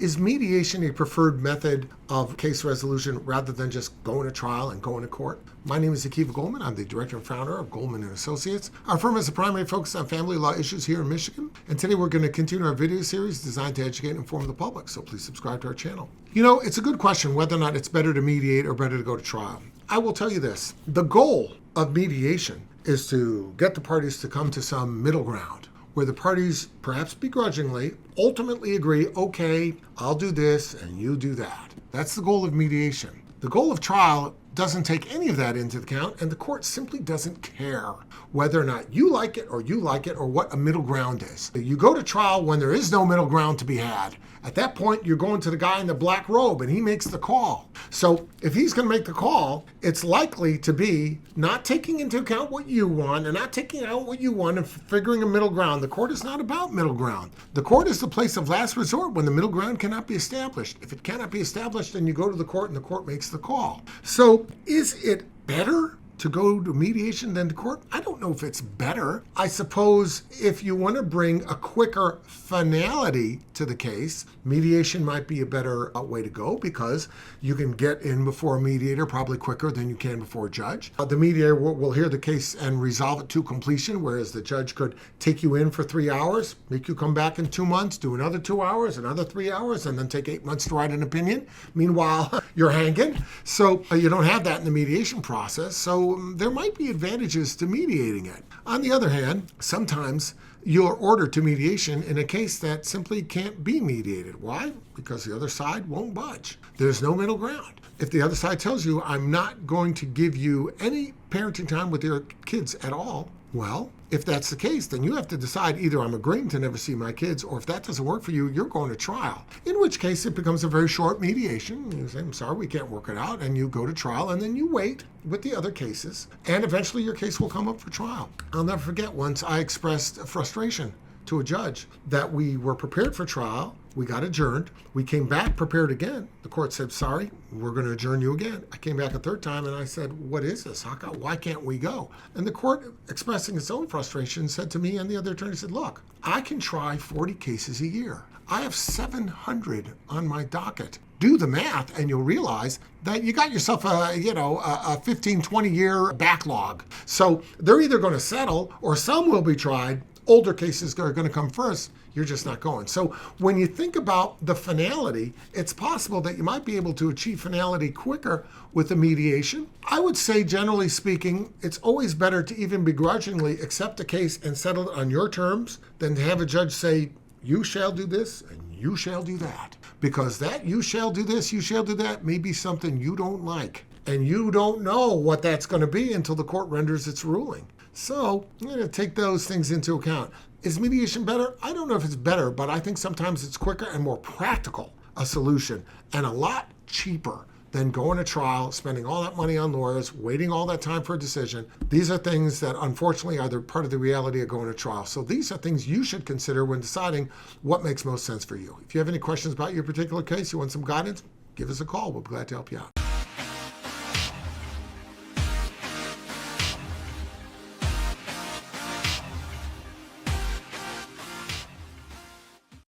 Is mediation a preferred method of case resolution rather than just going to trial and going to court? My name is Goldman. I'm the director and founder of Goldman & Associates. Our firm has a primary focus on family law issues here in Michigan. And today we're going to continue our video series designed to educate and inform the public. So please subscribe to our channel. You know, it's a good question whether or not it's better to mediate or better to go to trial. I will tell you this. The goal of mediation is to get the parties to come to some middle ground, where the parties, perhaps begrudgingly, ultimately agree, okay, I'll do this and you do that. That's the goal of mediation. The goal of trial doesn't take any of that into account, and the court simply doesn't care whether or not you like it or what a middle ground is. You go to trial when there is no middle ground to be had. At that point, you're going to the guy in the black robe and he makes the call. So if he's going to make the call, it's likely to be not taking into account what you want and not taking out what you want and figuring a middle ground. The court is not about middle ground. The court is the place of last resort when the middle ground cannot be established. If it cannot be established, then you go to the court and the court makes the call. So is it better to go to mediation than to court? I don't know if it's better. I suppose if you want to bring a quicker finality to the case, mediation might be a better way to go because you can get in before a mediator probably quicker than you can before a judge. The mediator will hear the case and resolve it to completion, whereas the judge could take you in for 3 hours, make you come back in 2 months, do another 2 hours, another 3 hours, and then take 8 months to write an opinion. Meanwhile, you're hanging. So you don't have that in the mediation process. So there might be advantages to mediating it. On the other hand, sometimes you're ordered to mediation in a case that simply can't be mediated. Why? Because the other side won't budge. There's no middle ground. If the other side tells you, I'm not going to give you any parenting time with your kids at all, well, if that's the case, then you have to decide either I'm agreeing to never see my kids, or if that doesn't work for you, you're going to trial. In which case, it becomes a very short mediation. You say, I'm sorry, we can't work it out, and you go to trial, and then you wait with the other cases, and eventually your case will come up for trial. I'll never forget once I expressed frustration to a judge that we were prepared for trial. We got adjourned. We came back prepared again. The court said, sorry, we're going to adjourn you again. I came back a third time and I said, what is this? Why can't we go? And the court, expressing its own frustration, said to me and the other attorney, said, look, I can try 40 cases a year. I have 700 on my docket. Do the math and you'll realize that you got yourself a 15, 20-year backlog. So they're either going to settle or some will be tried. Older cases are going to come first. You're just not going. So when you think about the finality, it's possible that you might be able to achieve finality quicker with a mediation. I would say, generally speaking, it's always better to even begrudgingly accept a case and settle it on your terms than to have a judge say, you shall do this and you shall do that. Because that you shall do this, you shall do that may be something you don't like. And you don't know what that's going to be until the court renders its ruling. So I'm going to take those things into account. Is mediation better? I don't know if it's better, but I think sometimes it's quicker and more practical a solution and a lot cheaper than going to trial, spending all that money on lawyers, waiting all that time for a decision. These are things that unfortunately are part of the reality of going to trial. So these are things you should consider when deciding what makes most sense for you. If you have any questions about your particular case, you want some guidance, give us a call. We'll be glad to help you out.